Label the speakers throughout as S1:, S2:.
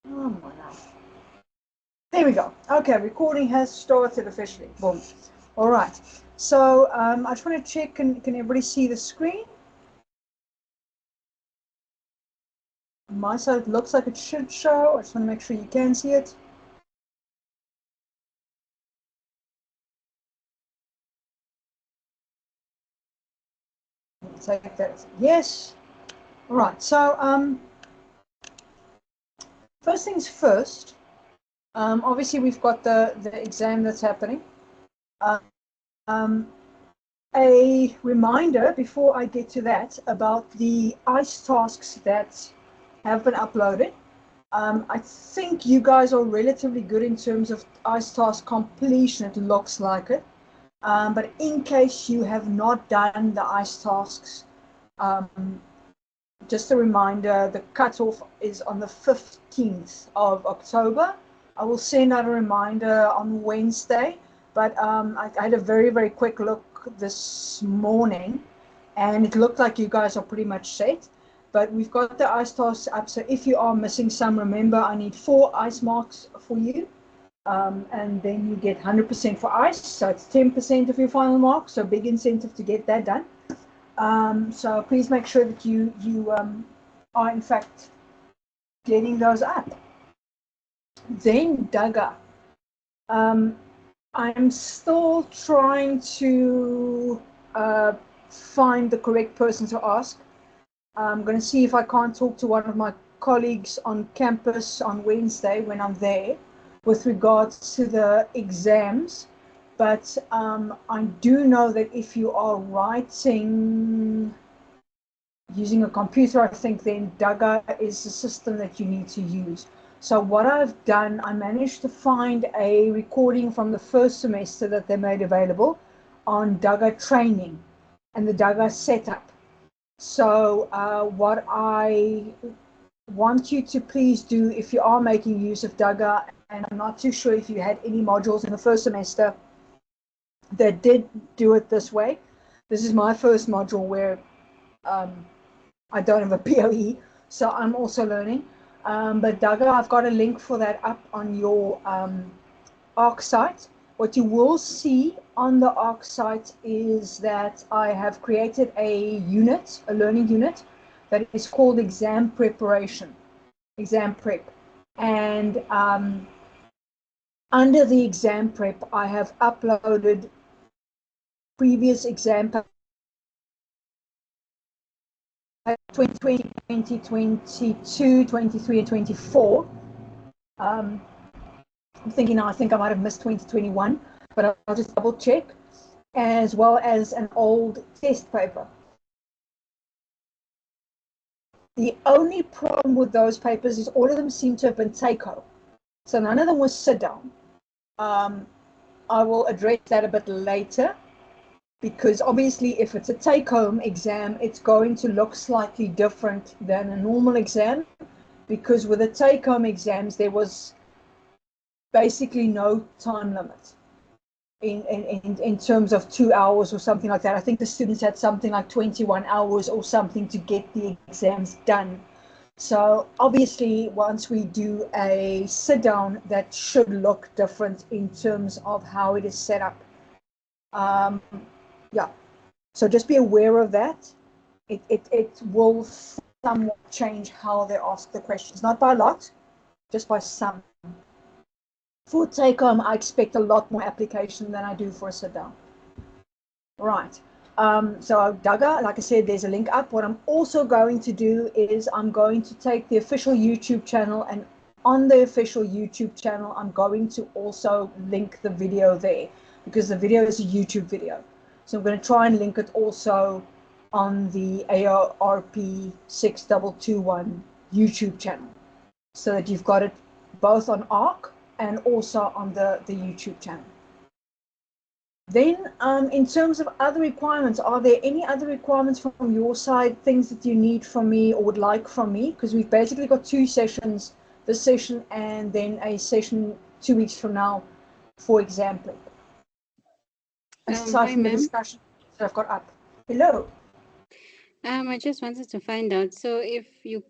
S1: Oh my God. There we go. Okay, recording has started officially. Boom. All right. So I just want to check, can everybody see the screen? On my side, it looks like it should show. I just want to make sure you can see it. Take that. Yes. All right. So first things first. Obviously, we've got the exam that's happening. A reminder before I get to that about the ICE tasks that have been uploaded. I think you guys are relatively good in terms of ICE task completion. It looks like it. But in case you have not done the ICE tasks, just a reminder, the cutoff is on the 15th of October. I will send out a reminder on Wednesday, but I had a very, very quick look this morning, and it looked like you guys are pretty much set. But we've got the ICE tasks up, so if you are missing some, remember I need 4 ICE marks for you, and then you get 100% for ICE, so it's 10% of your final mark, so big incentive to get that done. So please make sure that you are in fact getting those up. Then Daga. I'm still trying to find the correct person to ask. I'm going to see if I can't talk to one of my colleagues on campus on Wednesday when I'm there with regards to the exams. But I do know that if you are writing using a computer, I think then Daga is the system that you need to use. So what I've done, I managed to find a recording from the first semester that they made available on Daga training and the Daga setup. So what I want you to please do, if you are making use of Daga, and I'm not too sure if you had any modules in the first semester that did do it this way. This is my first module where I don't have a POE, so I'm also learning. But Daga, I've got a link for that up on your ARC site. What you will see on the ARC site is that I have created a unit, a learning unit, that is called exam preparation, exam prep. And under the exam prep, I have uploaded previous exam 2020, 2022, 23, and 24. I'm thinking now, I think I might have missed 2021, but I'll just double check, as well as an old test paper. The only problem with those papers is all of them seem to have been take-home. So none of them was sit-down. I will address that a bit later, because obviously if it's a take-home exam, it's going to look slightly different than a normal exam, because with the take-home exams, there was basically no time limit in terms of 2 hours or something like that. I think the students had something like 21 hours or something to get the exams done. So obviously, once we do a sit-down, that should look different in terms of how it is set up. Yeah, so just be aware of that. It will somewhat change how they ask the questions, not by a lot, just by some. For take-home, I expect a lot more application than I do for a sit-down. Right. So Daga, like I said, there's a link up. What I'm also going to do is I'm going to take the official YouTube channel, and on the official YouTube channel, I'm going to also link the video there, because the video is a YouTube video. So I'm going to try and link it also on the AORP6221 YouTube channel, so that you've got it both on ARC and also on the YouTube channel. Then in terms of other requirements, are there any other requirements from your side, things that you need from me or would like from me? Because we've basically got 2 sessions, this session and then a session 2 weeks from now for exam prep. Aside from the discussion that I've got up. Hello.
S2: I just wanted to find out, so if you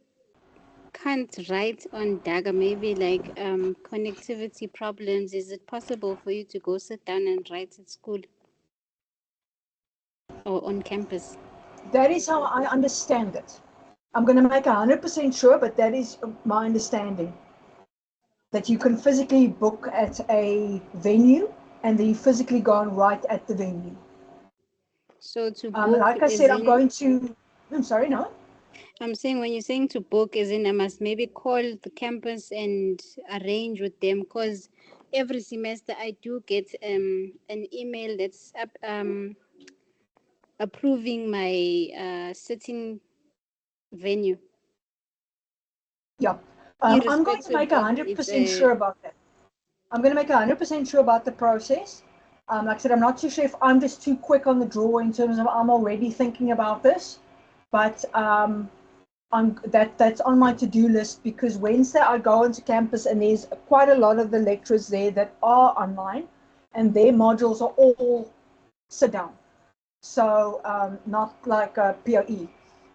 S2: can't write on Dagger, maybe like connectivity problems, is it possible for you to go sit down and write at school or on campus?
S1: That is how I understand it. I'm going to make 100% sure, but that is my understanding. That you can physically book at a venue and then you physically go and write at the venue.
S2: So to book
S1: Like I
S2: is
S1: said, I'm
S2: in,
S1: going to. I'm sorry, no.
S2: I'm saying when you're saying to book is in, I must maybe call the campus and arrange with them, because every semester I do get an email that's approving my sitting venue,
S1: Yeah. I'm going to
S2: irrespective
S1: make
S2: of it's
S1: 100%
S2: a.
S1: sure about that. I'm going to make 100% sure about the process. Like I said, I'm not too sure if I'm just too quick on the draw in terms of I'm already thinking about this, but that's on my to-do list because Wednesday I go onto campus and there's quite a lot of the lecturers there that are online, and their modules are all sit down, so not like a POE.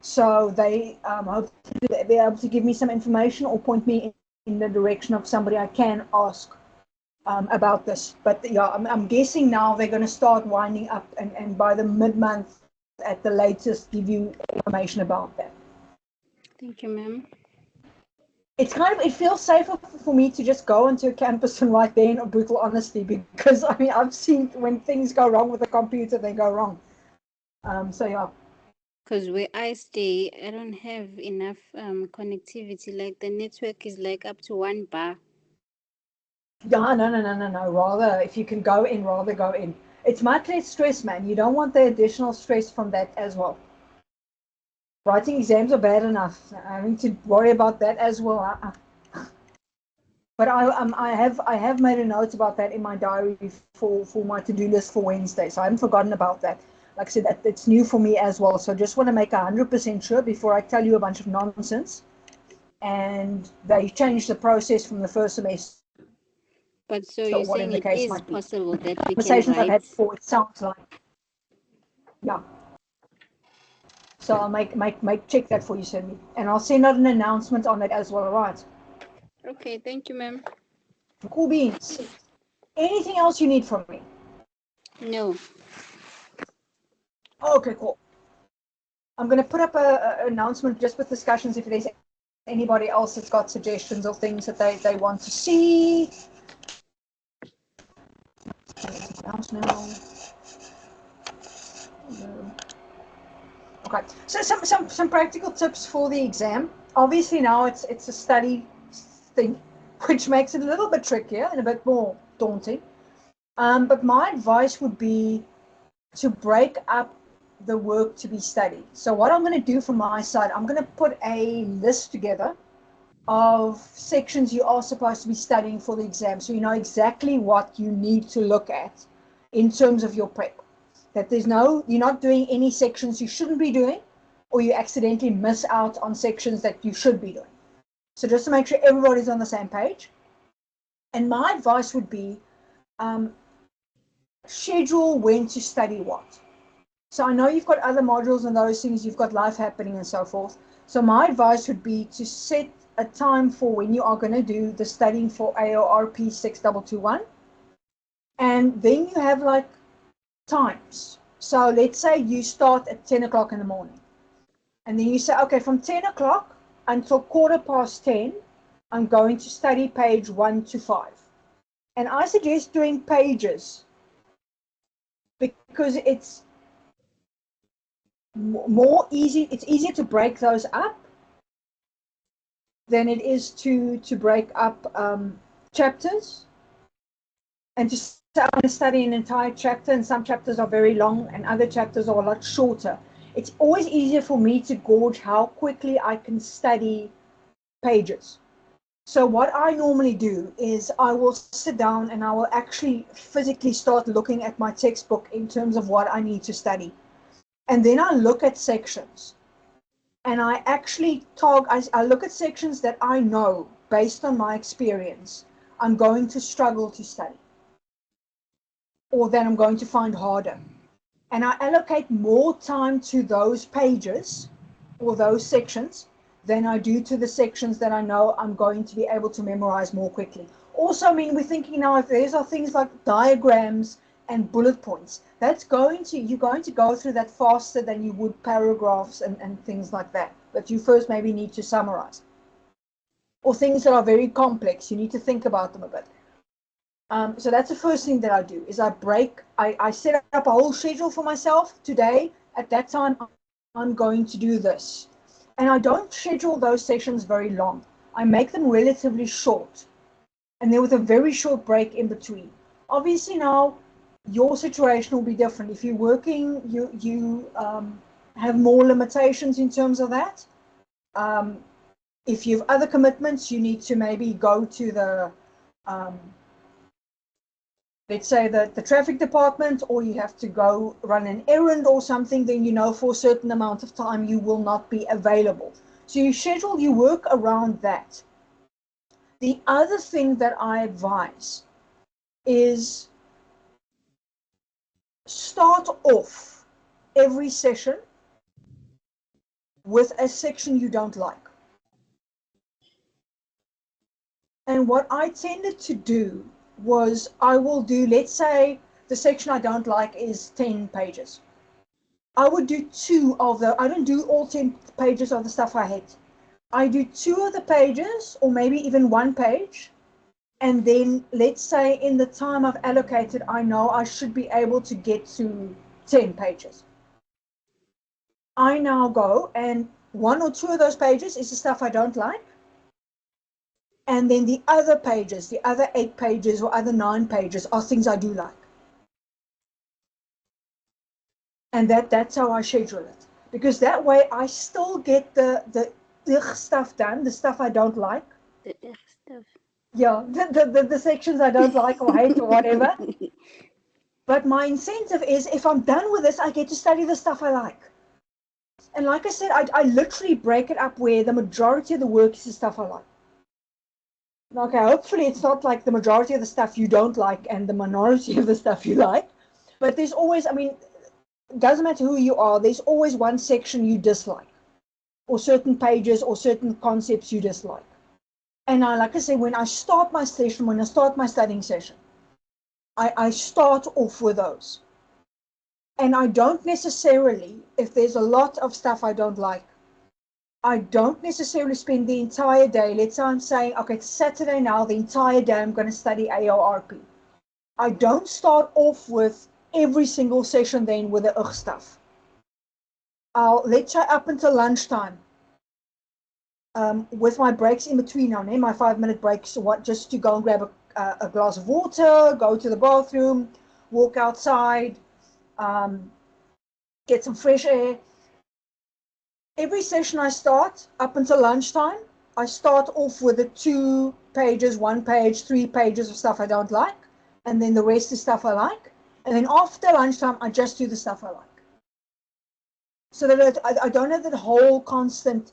S1: So they hopefully they'll be able to give me some information or point me in the direction of somebody I can ask about this. But yeah, I'm guessing now they're going to start winding up, and by the mid-month at the latest, give you information about that.
S2: Thank you, ma'am.
S1: It's kind of, it feels safer for me to just go onto a campus and write there in brutal honesty, because I mean I've seen when things go wrong with the computer, they go wrong. So yeah.
S2: Because where I stay, I don't have enough connectivity. Like the network is like up to 1 bar.
S1: Yeah, no. Rather, if you can go in, rather go in. It's much less stress, man. You don't want the additional stress from that as well. Writing exams are bad enough. Having to worry about that as well. But I have made a note about that in my diary for my to do list for Wednesday. So I haven't forgotten about that. Like I said, that it's new for me as well. So I just want to make 100% sure before I tell you a bunch of nonsense. And they changed the process from the first semester,
S2: But so
S1: or
S2: you're
S1: whatever
S2: saying
S1: the
S2: it
S1: case
S2: is
S1: might be.
S2: possible that we can
S1: Conversations I've
S2: write.
S1: had before, it sounds like, yeah. So I'll make check that for you, Cindy, and I'll send out an announcement on it as well. Right?
S2: Okay, thank you, ma'am.
S1: Cool beans. Anything else you need from me?
S2: No.
S1: Okay, cool. I'm going to put up a announcement just with discussions if there's anybody else that's got suggestions or things that they want to see. Anything else now? No. Okay, so some practical tips for the exam. Obviously now it's a study thing, which makes it a little bit trickier and a bit more daunting. But my advice would be to break up the work to be studied. So what I'm going to do from my side, I'm going to put a list together of sections you are supposed to be studying for the exam, so you know exactly what you need to look at in terms of your prep. That you're not doing any sections you shouldn't be doing, or you accidentally miss out on sections that you should be doing. So just to make sure everybody's on the same page. And my advice would be um, schedule when to study what. So I know you've got other modules and those things, you've got life happening and so forth. So my advice would be to set a time for when you are going to do the studying for AORP6221. And then you have like times. So let's say you start at 10 o'clock in the morning. And then you say, okay, from 10 o'clock until 10:15, I'm going to study page 1 to 5. And I suggest doing pages because it's more easy. It's easier to break those up than it is to break up chapters, and to say I want to study an entire chapter, and some chapters are very long and other chapters are a lot shorter. It's always easier for me to gauge how quickly I can study pages. So what I normally do is I will sit down and I will actually physically start looking at my textbook in terms of what I need to study. And then I look at sections. And I actually I look at sections that I know based on my experience I'm going to struggle to study, or that I'm going to find harder. And I allocate more time to those pages or those sections than I do to the sections that I know I'm going to be able to memorize more quickly. Also, I mean, we're thinking now if these are things like diagrams and bullet points, you're going to go through that faster than you would paragraphs and things like that. But you first maybe need to summarize. Or things that are very complex, you need to think about them a bit. So that's the first thing that I do is I set up a whole schedule for myself. Today, at that time, I'm going to do this. And I don't schedule those sessions very long. I make them relatively short. And then with a very short break in between. Obviously now, your situation will be different. If you're working, you have more limitations in terms of that. If you have other commitments, you need to maybe go to the let's say the traffic department, or you have to go run an errand or something, then you know for a certain amount of time you will not be available. So you schedule, you work around that. The other thing that I advise is start off every session with a section you don't like. And what I tended to do was I will do, let's say the section I don't like is 10 pages. I would do I don't do all 10 pages of the stuff I hate. I do 2 of the pages, or maybe even 1 page. And then let's say in the time I've allocated, I know I should be able to get to 10 pages. I now go and 1 or 2 of those pages is the stuff I don't like. And then the other pages, the other 8 pages or other 9 pages are things I do like. And that's how I schedule it. Because that way I still get the stuff done, the stuff I don't like.
S2: The stuff.
S1: Yeah, the sections I don't like or hate or whatever. But my incentive is if I'm done with this, I get to study the stuff I like. And like I said, I literally break it up where the majority of the work is the stuff I like. Okay, hopefully it's not like the majority of the stuff you don't like and the minority of the stuff you like. But there's always, I mean, it doesn't matter who you are, there's always one section you dislike, or certain pages or certain concepts you dislike. And like I say, when I start my session, when I start my studying session, I start off with those. And I don't necessarily, if there's a lot of stuff I don't like, I don't necessarily spend the entire day. Let's say I'm saying, okay, it's Saturday now, the entire day I'm going to study AORP. I don't start off with every single session then with the stuff. Let's say up until lunchtime, with my breaks in between now, my 5-minute breaks, just to go and grab a glass of water, go to the bathroom, walk outside, get some fresh air. Every session I start up until lunchtime, I start off with the 2 pages, 1 page, 3 pages of stuff I don't like, and then the rest is stuff I like. And then after lunchtime, I just do the stuff I like. So that I don't have that whole constant,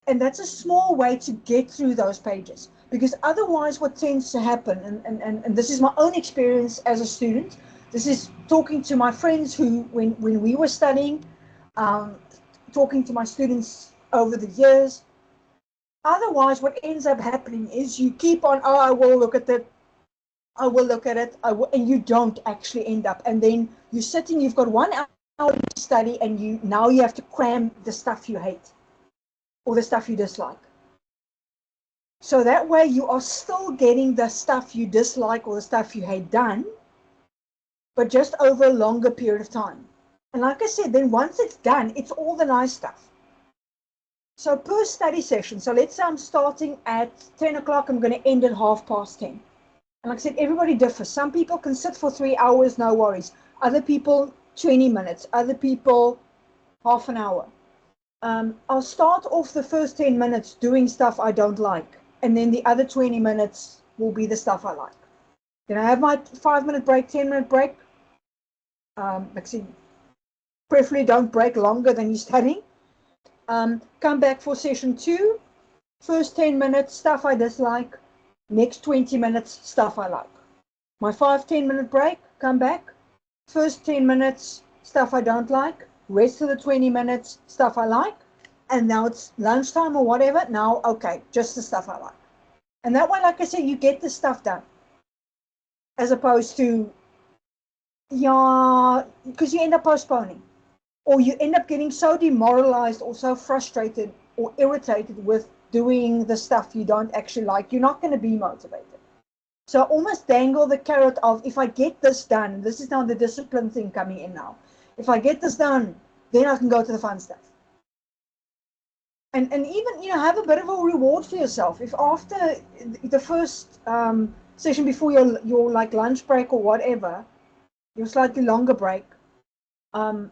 S1: and that's a small way to get through those pages. Because otherwise what tends to happen, and this is my own experience as a student, this is talking to my friends who, when we were studying, talking to my students over the years. Otherwise, what ends up happening is you keep on, I will look at it, I will look at it, and you don't actually end up. And then you're sitting, you've got 1 hour to study, and now you have to cram the stuff you hate or the stuff you dislike. So that way you are still getting the stuff you dislike or the stuff you hate done, but just over a longer period of time. And like I said, then once it's done, it's all the nice stuff. So per study session, so let's say I'm starting at 10 o'clock, I'm going to end at 10:30. And like I said, everybody differs. Some people can sit for 3 hours, no worries. Other people, 20 minutes. Other people, half an hour. I'll start off the first 10 minutes doing stuff I don't like. And then the other 20 minutes will be the stuff I like. Then I have my 5-minute break, 10-minute break. Like I said, preferably don't break longer than you're studying. Come back for session 2. First 10 minutes, stuff I dislike. Next 20 minutes, stuff I like. My 5-10-minute break, come back. First 10 minutes, stuff I don't like. Rest of the 20 minutes, stuff I like. and now it's lunchtime or whatever. Now, okay, just the stuff I like. And that way, like I said, you get the stuff done. As opposed to, yeah, because you end up postponing. Or you end up getting so demoralized or so frustrated or irritated with doing the stuff you don't actually like, you're not going to be motivated. So almost dangle the carrot of, if I get this done, this is now the discipline thing coming in now. If I get this done, then I can go to the fun stuff. And even, have a bit of a reward for yourself. If after the first session before your like lunch break or whatever, your slightly longer break, have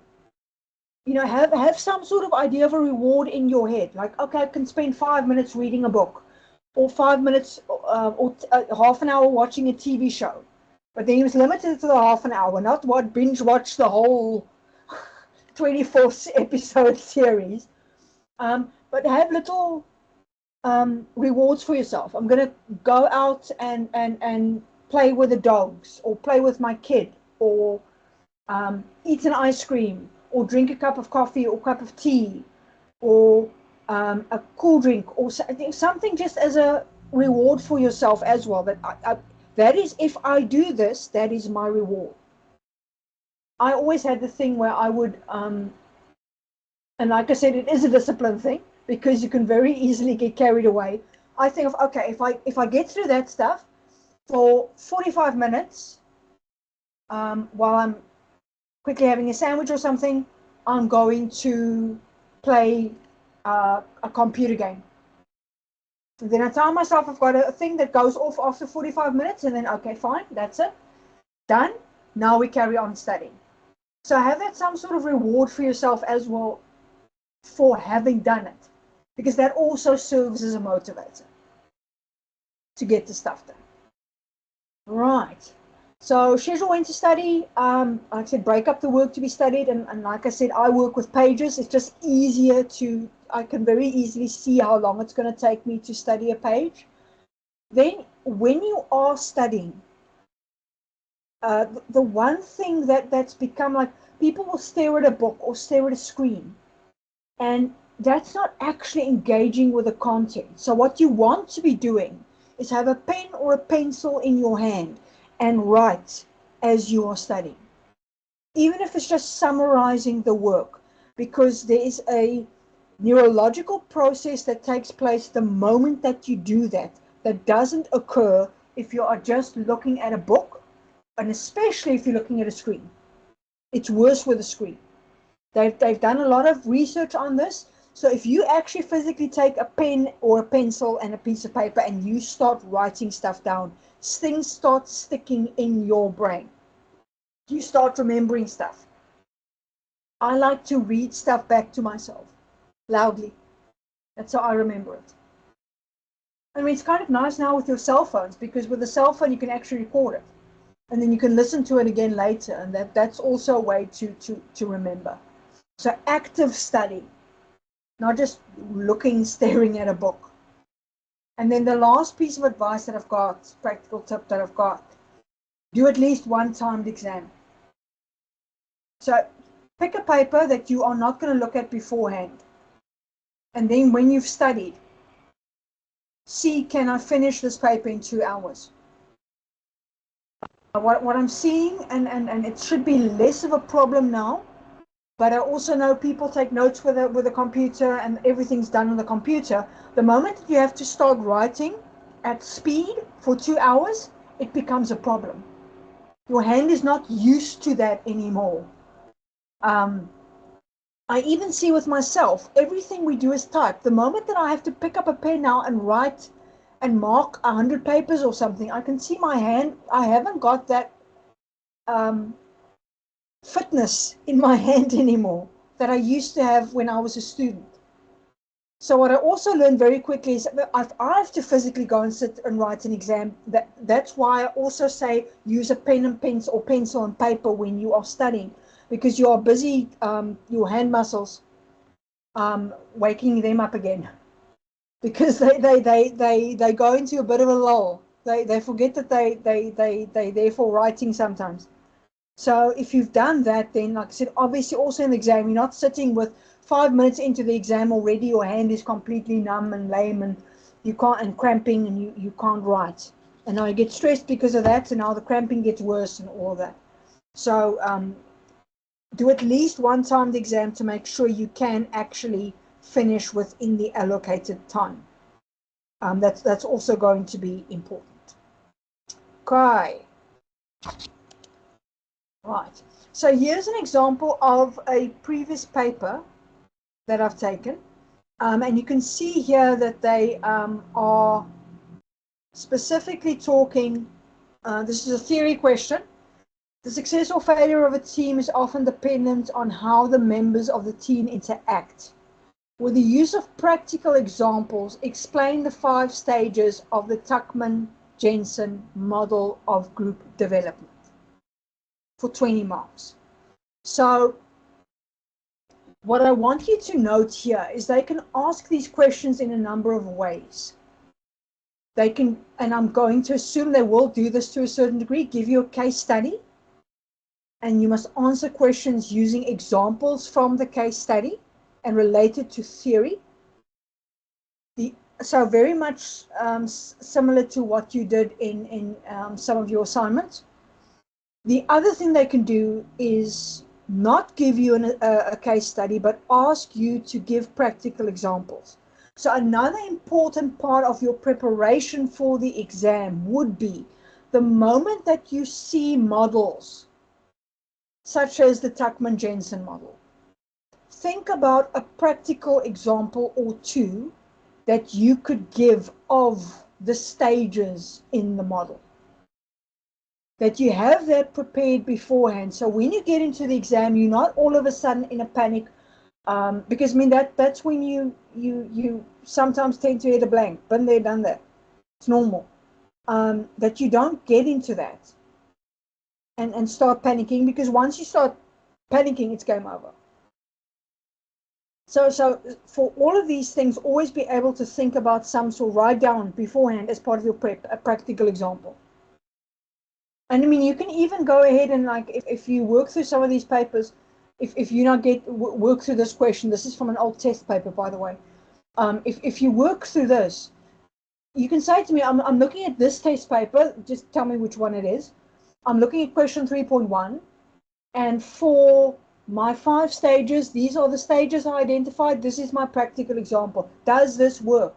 S1: some sort of idea of a reward in your head. Like, okay, I can spend 5 minutes reading a book, or 5 minutes, or half an hour watching a TV show. But then he was limited to the half an hour, not binge watch the whole 24th episode series. But have little rewards for yourself. I'm going to go out and play with the dogs, or play with my kid, or eat an ice cream, or drink a cup of coffee or cup of tea, or a cool drink, or something just as a reward for yourself as well. That is, if I do this, that is my reward. I always had the thing where I would, and like I said, it is a discipline thing, because you can very easily get carried away. I think of, okay, if I get through that stuff for 45 minutes, while I'm quickly having a sandwich or something, I'm going to play a computer game. And then I tell myself I've got a thing that goes off after 45 minutes, and then, okay, fine, that's it, done. Now we carry on studying. So have that some sort of reward for yourself as well for having done it, because that also serves as a motivator to get the stuff done. Right. So schedule when to study. Like I said, break up the work to be studied, and like I said, I work with pages. It's just easier I can very easily see how long it's going to take me to study a page. Then when you are studying, the one thing that's become, like, people will stare at a book or stare at a screen, and that's not actually engaging with the content. So what you want to be doing is have a pen or a pencil in your hand and write as you are studying, even if it's just summarizing the work, because there is a neurological process that takes place the moment that you do that doesn't occur if you are just looking at a book, and especially if you're looking at a screen. It's worse with a screen. They've done a lot of research on this. So if you actually physically take a pen or a pencil and a piece of paper and you start writing stuff down, things start sticking in your brain. You start remembering stuff. I like to read stuff back to myself loudly. That's how I remember it. I mean, it's kind of nice now with your cell phones, because with a cell phone you can actually record it, and then you can listen to it again later, and that's also a way to remember. So active study, not just staring at a book. And then the last piece of advice that I've got, practical tip that I've got, do at least one timed exam. So pick a paper that you are not going to look at beforehand. And then when you've studied, see, can I finish this paper in 2 hours? What I'm seeing, and it should be less of a problem now, but I also know people take notes with a computer, and everything's done on the computer. The moment that you have to start writing at speed for 2 hours, it becomes a problem. Your hand is not used to that anymore. I even see with myself, everything we do is type. The moment that I have to pick up a pen now and write and mark 100 papers or something, I can see my hand. I haven't got that fitness in my hand anymore that I used to have when I was a student. So what I also learned very quickly is that if I have to physically go and sit and write an exam, that's why I also say use a pen and pencil, or pencil and paper when you are studying, because you are busy, your hand muscles, waking them up again, because they go into a bit of a lull. They forget that they therefore writing sometimes. So if you've done that, then, like I said, obviously also in the exam, you're not sitting with 5 minutes into the exam already your hand is completely numb and lame and you can't, and cramping, and you can't write. And now you get stressed because of that, and now the cramping gets worse and all that. So do at least one time the exam to make sure you can actually finish within the allocated time. That's also going to be important. Okay. Right. So here's an example of a previous paper that I've taken. And you can see here that they are specifically talking, this is a theory question. The success or failure of a team is often dependent on how the members of the team interact. With the use of practical examples, explain the 5 stages of the Tuckman-Jensen model of group development for 20 marks. So what I want you to note here is they can ask these questions in a number of ways. They can, and I'm going to assume they will do this to a certain degree, give you a case study, and you must answer questions using examples from the case study and related to theory. So very much similar to what you did in some of your assignments. The other thing they can do is not give you a case study, but ask you to give practical examples. So another important part of your preparation for the exam would be the moment that you see models, such as the Tuckman-Jensen model, think about a practical example or two that you could give of the stages in the model. That you have that prepared beforehand. So when you get into the exam, you're not all of a sudden in a panic, because I mean that's when you sometimes tend to hit a blank. Been there, done that. It's normal. That you don't get into that and start panicking, because once you start panicking, it's game over. So for all of these things, always be able to think about some sort, write down beforehand as part of your prep, a practical example. And I mean, you can even go ahead and, like, if you work through some of these papers, if you not work through this question, this is from an old test paper, by the way. If you work through this, you can say to me, I'm looking at this test paper, just tell me which one it is. I'm looking at question 3.1, and for my 5 stages, these are the stages I identified. This is my practical example. Does this work?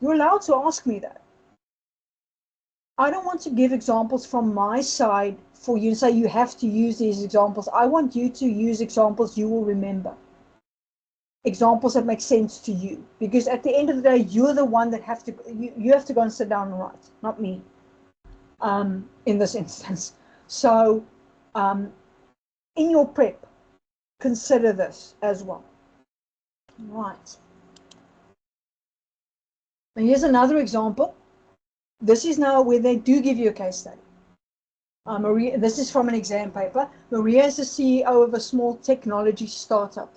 S1: You're allowed to ask me that. I don't want to give examples from my side for you and say you have to use these examples. I want you to use examples you will remember. Examples that make sense to you. Because at the end of the day, you're the one that you have to go and sit down and write, not me, in this instance. So in your prep, consider this as well. Right. Now here's another example. This is now where they do give you a case study. Maria, this is from an exam paper. Maria is the CEO of a small technology startup.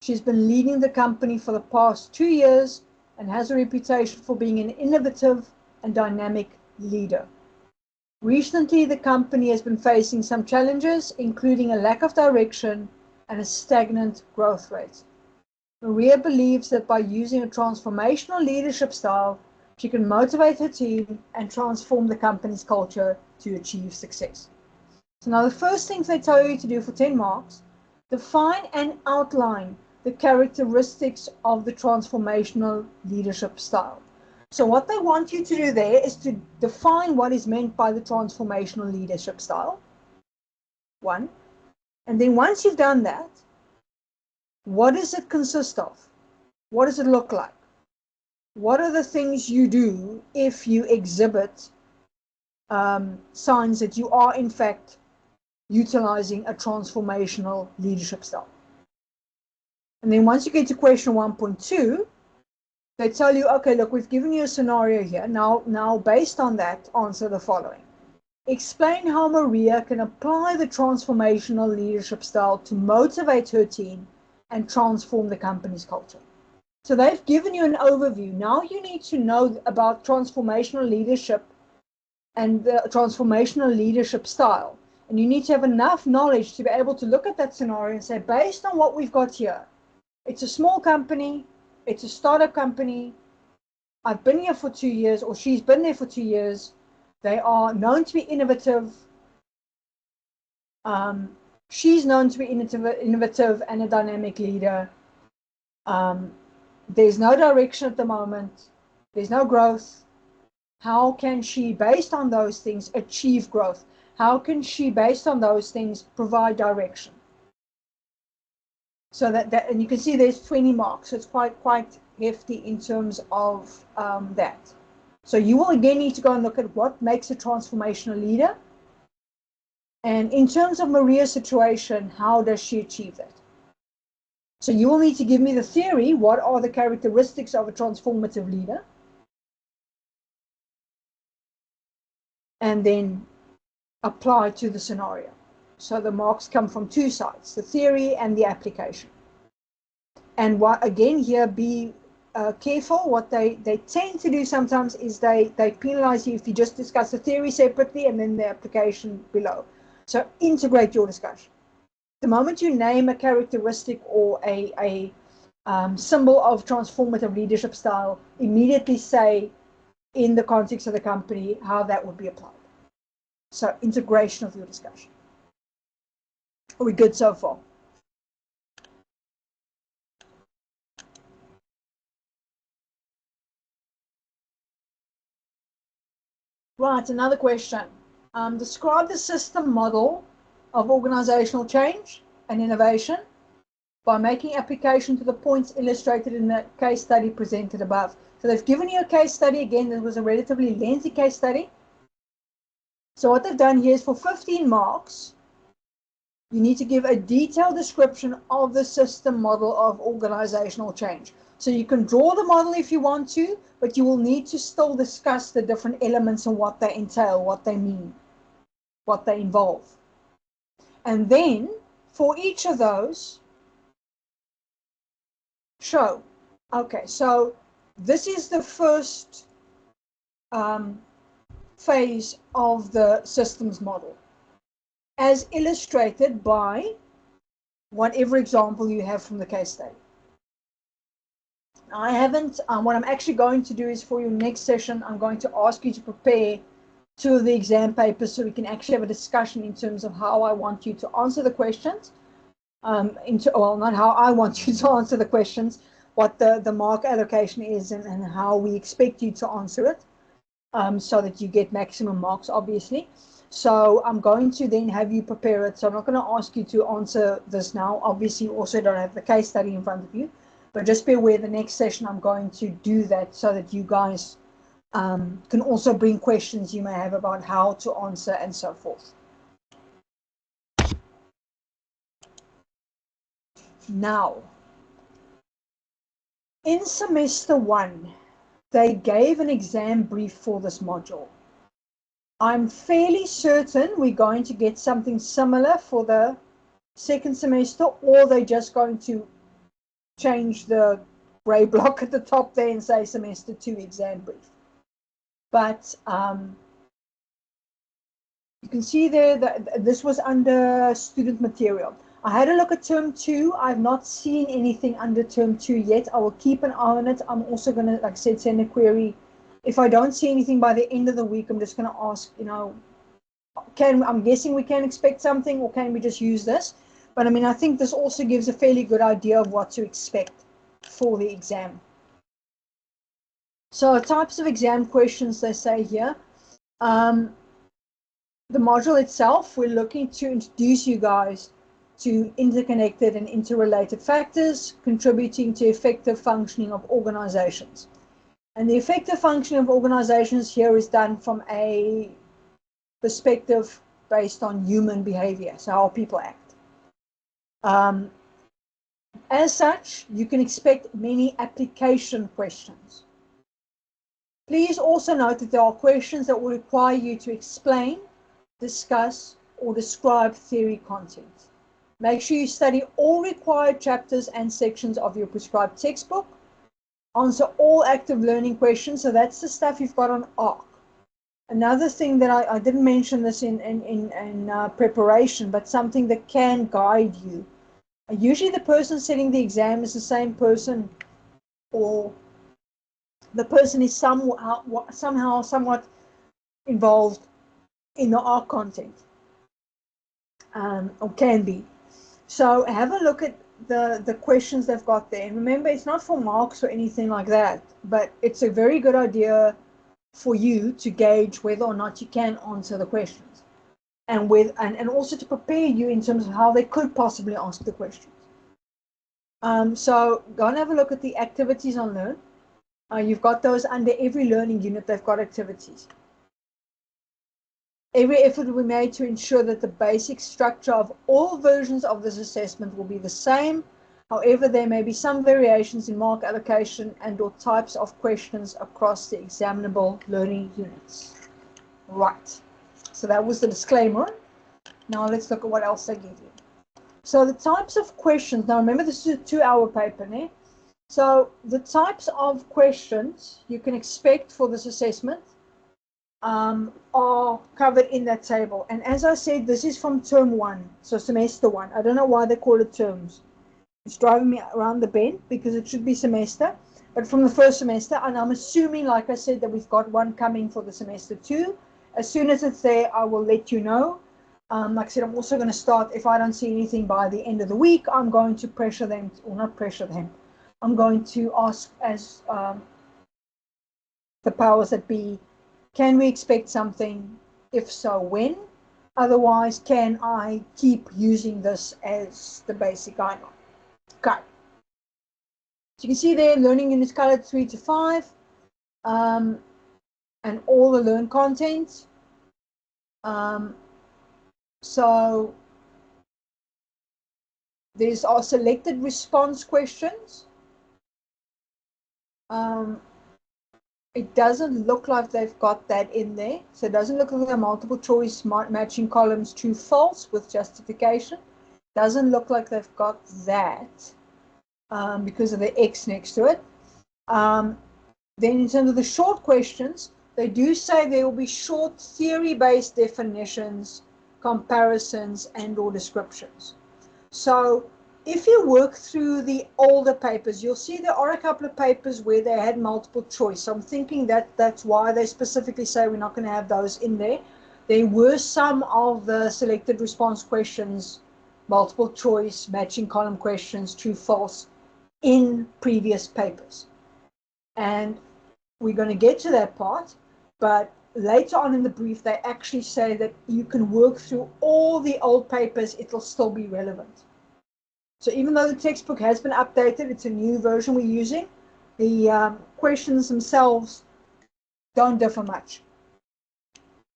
S1: She's been leading the company for the past 2 years and has a reputation for being an innovative and dynamic leader. Recently, the company has been facing some challenges, including a lack of direction and a stagnant growth rate. Maria believes that by using a transformational leadership style, she can motivate her team and transform the company's culture to achieve success. So now the first things they tell you to do for 10 marks, define and outline the characteristics of the transformational leadership style. So what they want you to do there is to define what is meant by the transformational leadership style. 1. And then once you've done that, what does it consist of? What does it look like? What are the things you do if you exhibit signs that you are in fact utilizing a transformational leadership style? And then once you get to question 1.2, they tell you, okay, look, we've given you a scenario here. Now based on that, answer the following. Explain how Maria can apply the transformational leadership style to motivate her team and transform the company's culture. So they've given you an overview. Now you need to know about transformational leadership and the transformational leadership style. And you need to have enough knowledge to be able to look at that scenario and say, based on what we've got here, It's a small company. It's a startup company. I've been here for 2 years, or she's been there for 2 years. They are known to be innovative. She's known to be innovative and a dynamic leader. There's no direction at the moment. There's no growth. How can she, based on those things, achieve growth? How can she, based on those things, provide direction? So and you can see there's 20 marks. So it's quite hefty in terms of that. So you will again need to go and look at what makes a transformational leader. And in terms of Maria's situation, how does she achieve that? So you will need to give me the theory. What are the characteristics of a transformative leader? And then apply to the scenario. So the marks come from two sides, the theory and the application. And what, again, here, be careful. What they tend to do sometimes is they penalize you if you just discuss the theory separately and then the application below. So integrate your discussion. The moment you name a characteristic or a symbol of transformative leadership style, immediately say in the context of the company how that would be applied. So integration of your discussion. Are we good so far? Right, another question. Describe the system model of organizational change and innovation by making application to the points illustrated in the case study presented above. So they've given you a case study. Again, this was a relatively lengthy case study. So what they've done here is for 15 marks, you need to give a detailed description of the system model of organizational change. So you can draw the model if you want to, but you will need to still discuss the different elements and what they entail, what they mean, what they involve. And then for each of those, show. Okay, so this is the first phase of the systems model, as illustrated by whatever example you have from the case study. I haven't, what I'm actually going to do is for your next session, I'm going to ask you to prepare 2 of the exam papers so we can actually have a discussion in terms of how I want you to answer the questions. Well, not how I want you to answer the questions, what the mark allocation is and how we expect you to answer it, so that you get maximum marks, obviously. So I'm going to then have you prepare it. So I'm not going to ask you to answer this now. Obviously, you also don't have the case study in front of you. But just be aware the next session I'm going to do that so that you guys can also bring questions you may have about how to answer and so forth. Now, in semester 1, they gave an exam brief for this module. I'm fairly certain we're going to get something similar for the second semester, or they're just going to change the gray block at the top there and say semester 2 exam brief. But you can see there that this was under student material. I had a look at term 2. I've not seen anything under term 2 yet. I will keep an eye on it. I'm also going to, like I said, send a query. If I don't see anything by the end of the week, I'm just going to ask, I'm guessing we can expect something, or can we just use this? But I mean, I think this also gives a fairly good idea of what to expect for the exam. So types of exam questions, they say here. The module itself, we're looking to introduce you guys to interconnected and interrelated factors contributing to effective functioning of organizations. And the effective functioning of organizations here is done from a perspective based on human behavior, so how people act. As such, you can expect many application questions. Please also note that there are questions that will require you to explain, discuss, or describe theory content. Make sure you study all required chapters and sections of your prescribed textbook. Answer all active learning questions. So that's the stuff you've got on ARC. Another thing that I didn't mention this in preparation, but something that can guide you Usually the person setting the exam is the same person, or the person is somehow somewhat involved in the ARC content, or can be. So have a look at the questions they've got there. And remember, it's not for marks or anything like that, but it's a very good idea for you to gauge whether or not you can answer the questions, and also to prepare you in terms of how they could possibly ask the questions. So go and have a look at the activities on Learn. You've got those under every learning unit. They've got activities. Every effort will be made to ensure that the basic structure of all versions of this assessment will be the same. However, there may be some variations in mark allocation and/or types of questions across the examinable learning units. Right. So that was the disclaimer. Now let's look at what else they give you. So the types of questions. Now remember, this is a 2-hour paper, né? So the types of questions you can expect for this assessment are covered in that table. And as I said, this is from term 1, so semester 1. I don't know why they call it terms. It's driving me around the bend because it should be semester, but from the first semester. And I'm assuming, like I said, that we've got one coming for the semester 2. As soon as it's there, I will let you know. Like I said, I'm also going to start, if I don't see anything by the end of the week, I'm going to pressure them, or not pressure them. I'm going to ask as the powers that be, can we expect something? If so, when? Otherwise, can I keep using this as the basic guideline? Okay. So you can see there, learning units colored 3 to 5, and all the learn content. So there's our selected response questions. It doesn't look like they've got that in there. So it doesn't look like the multiple choice matching columns true false with justification. Doesn't look like they've got that because of the X next to it. Then in terms of the short questions, they do say there will be short theory-based definitions, comparisons, and/or descriptions. So if you work through the older papers, you'll see there are a couple of papers where they had multiple choice. So I'm thinking that that's why they specifically say we're not going to have those in there. There were some of the selected response questions, multiple choice, matching column questions, true, false, in previous papers. And we're going to get to that part, but later on in the brief, they actually say that you can work through all the old papers, it'll still be relevant. So even though the textbook has been updated, it's a new version we're using, the questions themselves don't differ much.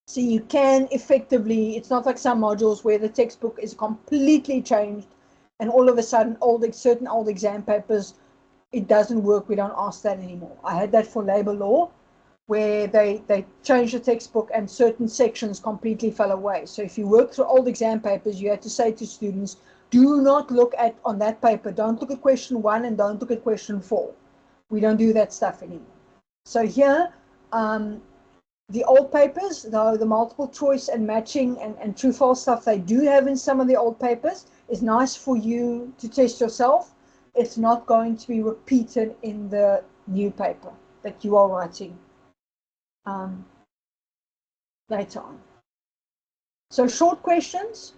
S1: So you can effectively, it's not like some modules where the textbook is completely changed and all of a sudden certain old exam papers, it doesn't work, we don't ask that anymore. I had that for labor law, where they changed the textbook and certain sections completely fell away. So if you work through old exam papers, you had to say to students, do not look at on that paper. Don't look at question 1 and don't look at question 4. We don't do that stuff anymore. So here, the old papers, though the multiple choice and matching and true false stuff they do have in some of the old papers, is nice for you to test yourself. It's not going to be repeated in the new paper that you are writing later on. So short questions,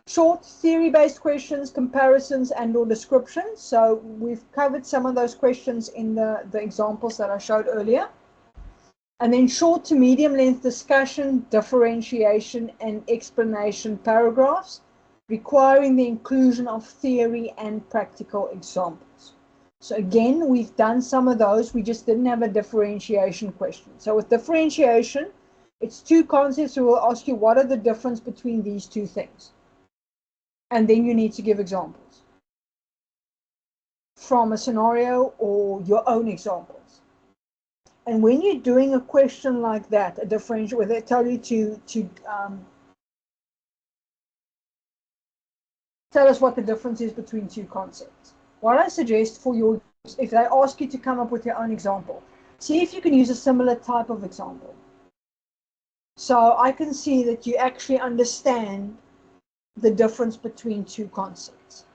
S1: short theory-based questions, comparisons and/or descriptions. So we've covered some of those questions in the examples that I showed earlier. And then short to medium length discussion, differentiation and explanation paragraphs requiring the inclusion of theory and practical examples. So again, we've done some of those. We just didn't have a differentiation question. So with differentiation, it's 2 concepts. So we'll ask you, what are the difference between these 2 things? And then you need to give examples from a scenario or your own examples. And when you're doing a question like that, a differential, where they tell you to tell us what the difference is between 2 concepts. What I suggest for your, if they ask you to come up with your own example, see if you can use a similar type of example. So I can see that you actually understand the difference between 2 concepts.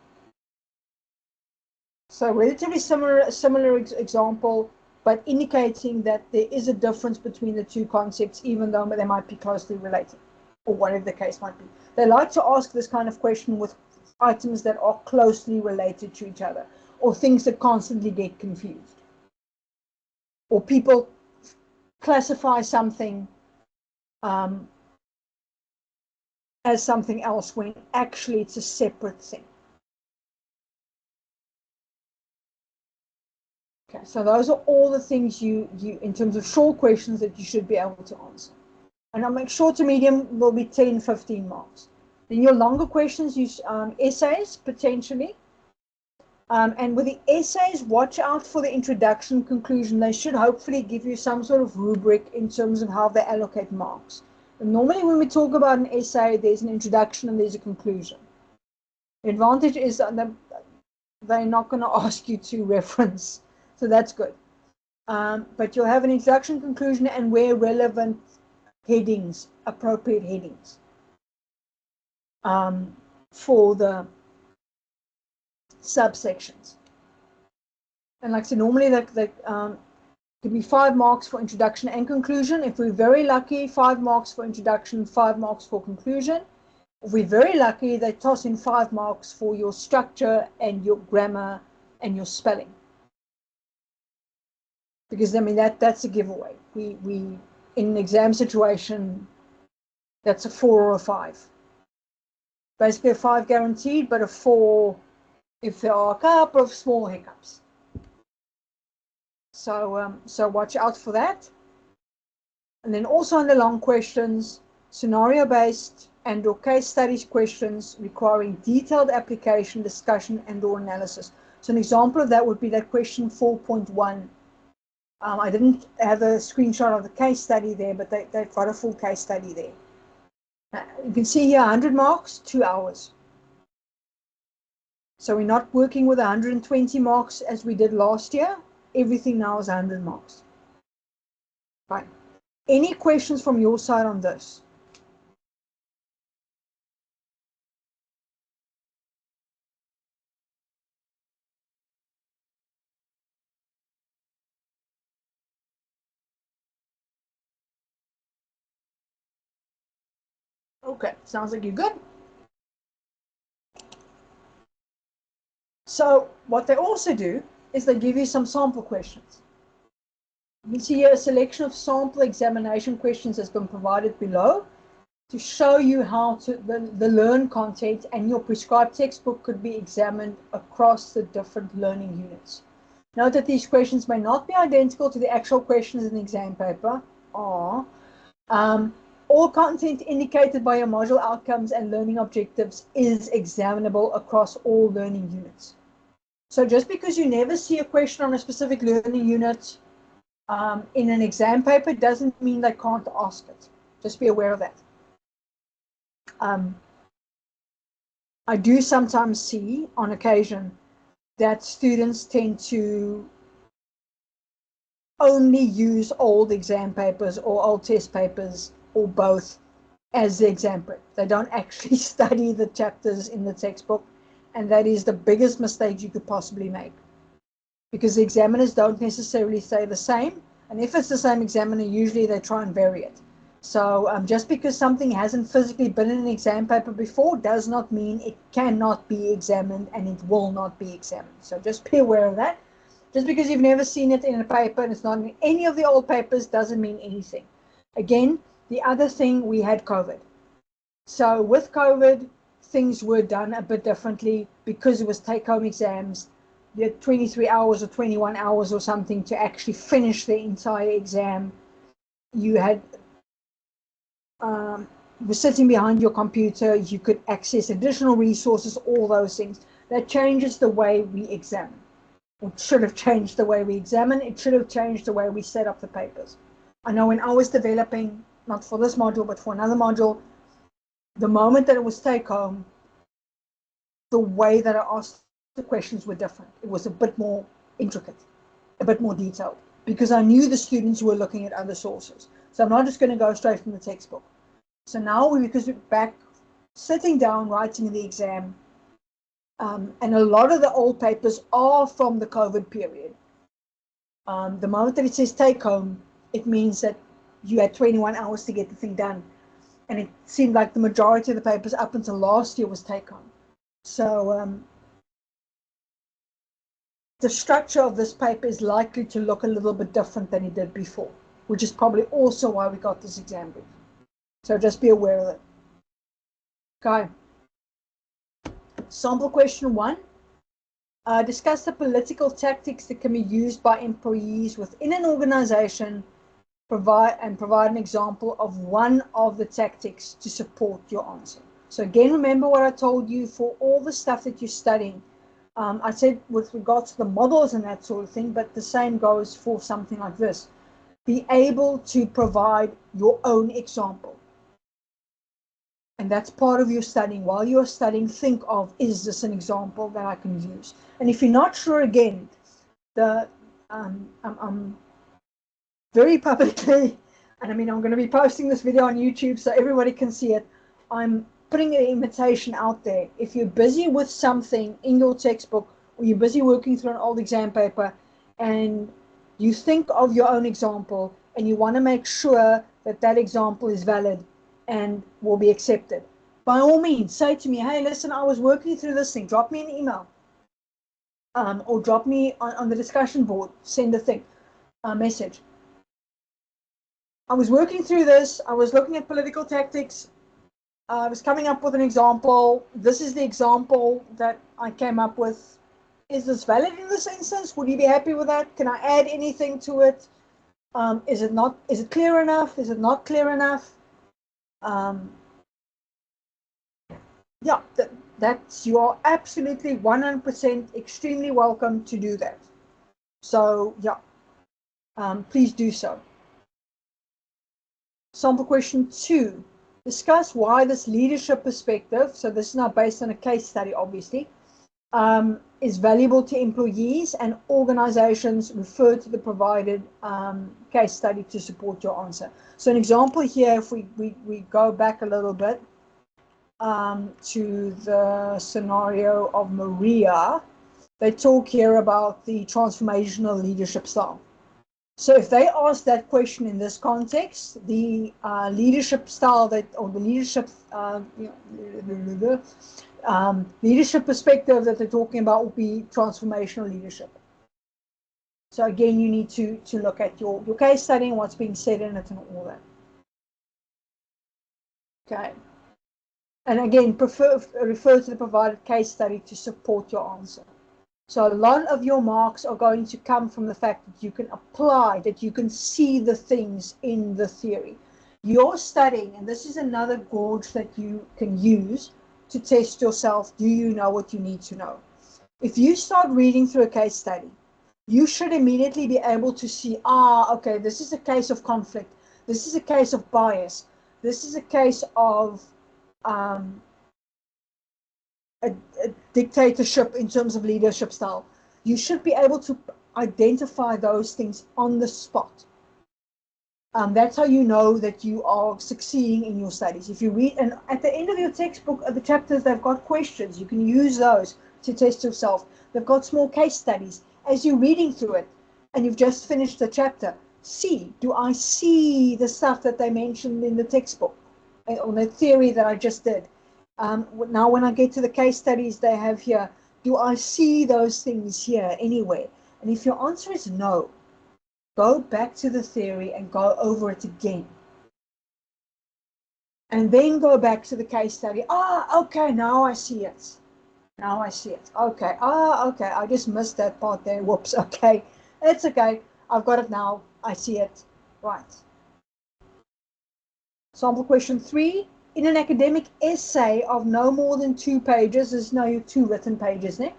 S1: So relatively similar example, but indicating that there is a difference between the two concepts, even though they might be closely related, or whatever the case might be. They like to ask this kind of question with items that are closely related to each other, or things that constantly get confused. Or people classify something as something else when actually it's a separate thing. Okay, so those are all the things you in terms of short questions that you should be able to answer. And I'll make short to medium will be 10, 15 marks. Then your longer questions, use essays potentially. And with the essays, watch out for the introduction, conclusion. They should hopefully give you some sort of rubric in terms of how they allocate marks. And normally when we talk about an essay, there's an introduction and there's a conclusion. The advantage is that they're not going to ask you to reference. So that's good. But you'll have an introduction, conclusion, and where relevant headings, appropriate headings for the subsections. And like I said, normally they could be 5 marks for introduction and conclusion. If we're very lucky, 5 marks for introduction, 5 marks for conclusion. If we're very lucky, they toss in 5 marks for your structure and your grammar and your spelling. Because I mean that's a giveaway. We in an exam situation, that's a 4 or a 5. Basically a 5 guaranteed, but a 4 if there are a couple of small hiccups. So watch out for that. And then also in the long questions, scenario-based and or case studies questions requiring detailed application, discussion, and or analysis. So an example of that would be that question 4.1. I didn't have a screenshot of the case study there, but they've got a full case study there. You can see here 100 marks, 2 hours. So we're not working with 120 marks as we did last year. Everything now is 100 marks. Fine. Any questions from your side on this? Okay, sounds like you're good. So what they also do is they give you some sample questions. You can see here a selection of sample examination questions has been provided below to show you how the learn content and your prescribed textbook could be examined across the different learning units. Note that these questions may not be identical to the actual questions in the exam paper. All content indicated by your module outcomes and learning objectives is examinable across all learning units. So just because you never see a question on a specific learning unit in an exam paper doesn't mean they can't ask it. Just be aware of that. I do sometimes see on occasion that students tend to only use old exam papers or old test papers or both as the exam prep. They don't actually study the chapters in the textbook, and that is the biggest mistake you could possibly make, because the examiners don't necessarily say the same, and if it's the same examiner, usually they try and vary it. So just because something hasn't physically been in an exam paper before does not mean it cannot be examined and it will not be examined. So just be aware of that. Just because you've never seen it in a paper and it's not in any of the old papers doesn't mean anything. Again, the other thing, we had COVID. So with COVID, things were done a bit differently because it was take-home exams. You had 23 hours or 21 hours or something to actually finish the entire exam. You had were sitting behind your computer, you could access additional resources, all those things. That changes the way we examine. It should have changed the way we examine. It should have changed the way we set up the papers. I know when I was developing, not for this module, but for another module, the moment that it was take home, the way that I asked the questions were different. It was a bit more intricate, a bit more detailed, because I knew the students were looking at other sources. So I'm not just going to go straight from the textbook. So now, because we're back sitting down, writing the exam, And a lot of the old papers are from the COVID period. The moment that it says take home, it means that you had 21 hours to get the thing done. And it seemed like the majority of the papers up until last year was take home. So the structure of this paper is likely to look a little bit different than it did before, which is probably also why we got this exam brief. So just be aware of it. Okay. Sample question 1. Discuss the political tactics that can be used by employees within an organization. Provide an example of one of the tactics to support your answer. So again, remember what I told you for all the stuff that you're studying. I said with regards to the models and that sort of thing, but the same goes for something like this. Be able to provide your own example. And that's part of your studying. While you're studying, think of, is this an example that I can use? And if you're not sure, again, I'm very publicly, and I mean, I'm going to be posting this video on YouTube so everybody can see it. I'm putting an invitation out there. If you're busy with something in your textbook, or you're busy working through an old exam paper, and you think of your own example, and you want to make sure that that example is valid and will be accepted, by all means, say to me, hey, listen, I was working through this thing. Drop me an email. Or drop me on the discussion board. Send a message. I was working through this. I was looking at political tactics. I was coming up with an example. This is the example that I came up with. Is this valid in this instance? Would you be happy with that? Can I add anything to it? Is it clear enough? Is it not clear enough? Yeah, you are absolutely 100% extremely welcome to do that. So yeah, please do so. Sample question 2. Discuss why this leadership perspective, so this is now based on a case study obviously, is valuable to employees and organizations. Refer to the provided case study to support your answer. So an example here, if we go back a little bit to the scenario of Maria, they talk here about the transformational leadership style. So if they ask that question in this context, the leadership style or the leadership leadership perspective that they're talking about will be transformational leadership. So again, you need to look at your case study and what's being said in it and all that. Okay. And again, refer to the provided case study to support your answer. So a lot of your marks are going to come from the fact that you can apply, that you can see the things in the theory. You're studying, and this is another gauge that you can use to test yourself. Do you know what you need to know? If you start reading through a case study, you should immediately be able to see, okay, this is a case of conflict. This is a case of bias. This is a case of a dictatorship in terms of leadership style. You should be able to identify those things on the spot. That's how you know that you are succeeding in your studies. If you read, and at the end of your textbook, the chapters, they've got questions. You can use those to test yourself. They've got small case studies. As you're reading through it, and you've just finished the chapter, do I see the stuff that they mentioned in the textbook, or the theory that I just did? Now when I get to the case studies they have here, do I see those things here anywhere? And if your answer is no, go back to the theory and go over it again. And then go back to the case study. Okay, now I see it. Now I see it. Okay, okay, I just missed that part there. Whoops, okay. It's okay. I've got it now. I see it. Right. Sample question 3. In an academic essay of no more than 2 pages, there's now your 2 written pages there,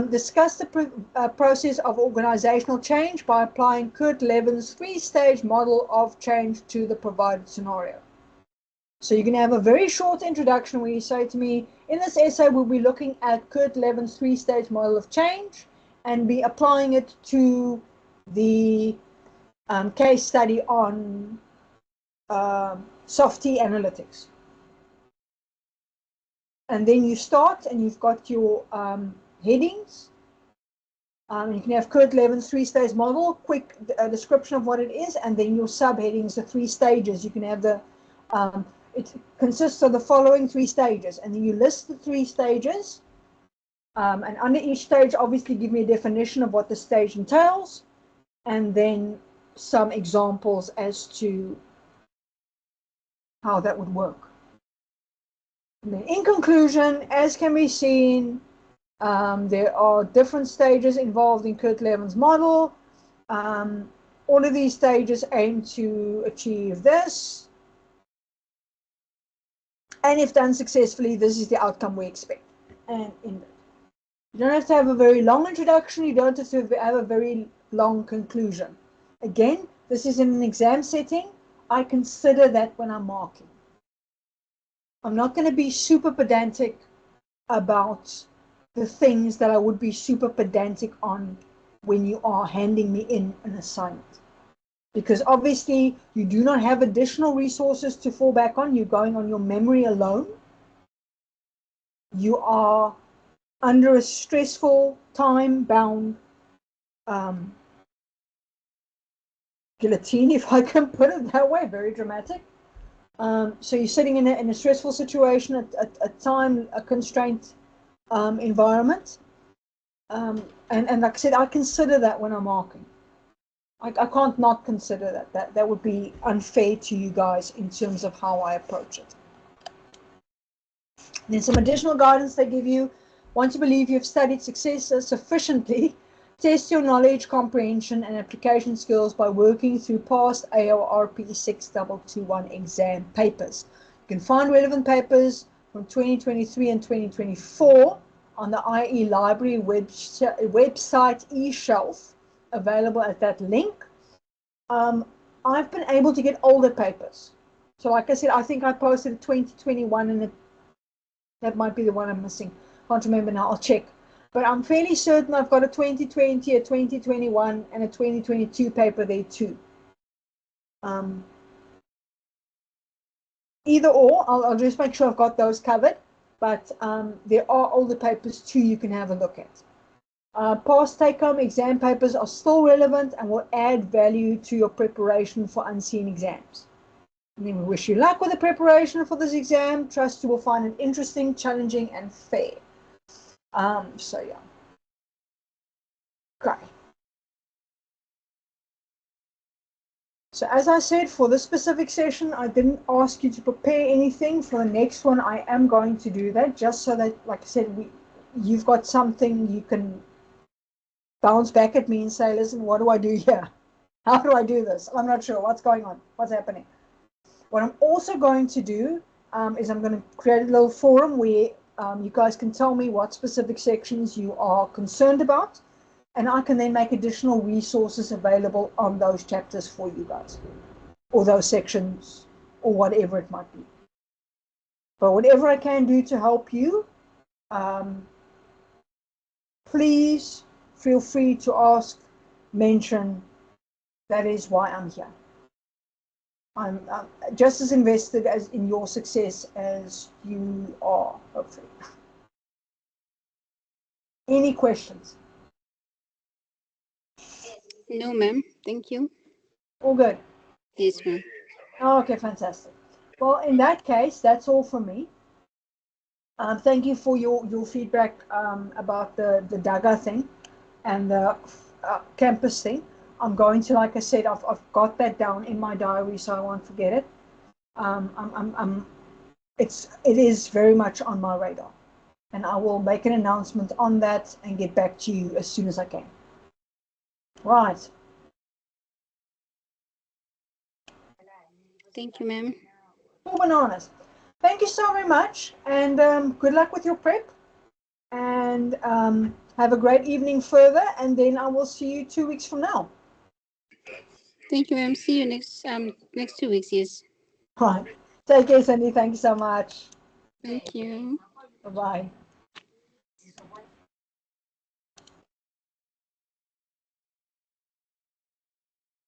S1: discuss the process of organizational change by applying Kurt Levin's 3-stage model of change to the provided scenario. So you're going to have a very short introduction where you say to me, in this essay we'll be looking at Kurt Levin's 3-stage model of change and be applying it to the case study on soft T analytics. And then you start and you've got your headings. You can have Kurt Levin's three-stage model, quick description of what it is, and then your subheadings, the 3 stages. You can have it consists of the following 3 stages, and then you list the 3 stages, and under each stage, obviously give me a definition of what the stage entails, and then some examples as to how that would work. And then in conclusion, as can be seen, there are different stages involved in Kurt Levin's model. All of these stages aim to achieve this. And if done successfully, this is the outcome we expect. And you don't have to have a very long introduction. You don't have to have a very long conclusion. Again, this is in an exam setting. I consider that when I'm marking. I'm not going to be super pedantic about the things that I would be super pedantic on when you are handing me in an assignment. Because obviously you do not have additional resources to fall back on. You're going on your memory alone. You are under a stressful, time-bound guillotine, if I can put it that way, very dramatic. So you're sitting in a stressful situation, a constraint environment. And like I said, I consider that when I'm marking. I can't not consider that. That would be unfair to you guys in terms of how I approach it. And then some additional guidance they give you. Once you believe you've studied sufficiently, test your knowledge, comprehension, and application skills by working through past AORP6221 exam papers. You can find relevant papers from 2023 and 2024 on the IE Library website eShelf, available at that link. I've been able to get older papers. So like I said, I think I posted a 2021 and that might be the one I'm missing. Can't remember now, I'll check. But I'm fairly certain I've got a 2020, a 2021, and a 2022 paper there too. Either or, I'll just make sure I've got those covered. But there are older papers too you can have a look at. Past take-home exam papers are still relevant and will add value to your preparation for unseen exams. And then we wish you luck with the preparation for this exam. Trust you will find it interesting, challenging, and fair. So yeah. Okay. So as I said, for this specific session, I didn't ask you to prepare anything. For the next one, I am going to do that, just so that, like I said, you've got something you can bounce back at me and say, listen, what do I do here? How do I do this? I'm not sure. What's going on? What's happening? What I'm also going to do is I'm going to create a little forum where you guys can tell me what specific sections you are concerned about, and I can then make additional resources available on those chapters for you guys, or those sections, or whatever it might be. But whatever I can do to help you, please feel free to ask, mention. That is why I'm here. I'm just as invested as in your success as you are, hopefully. Any questions?
S2: No, ma'am. Thank you.
S1: All good?
S2: Yes, ma'am.
S1: Okay, fantastic. Well, in that case, that's all from me. Thank you for your feedback about the DAGA thing and the campus thing. I'm going to, like I said, I've got that down in my diary, so I won't forget it. It is very much on my radar, and I will make an announcement on that and get back to you as soon as I can. Right.
S2: Thank you, ma'am.
S1: All bananas. Thank you so very much, and good luck with your prep. And have a great evening further, and then I will see you 2 weeks from now.
S2: Thank you, ma'am. See you next 2 weeks. Yes.
S1: Right. Take care, Cindy. Thank you so much.
S2: Thank you.
S1: Bye-bye.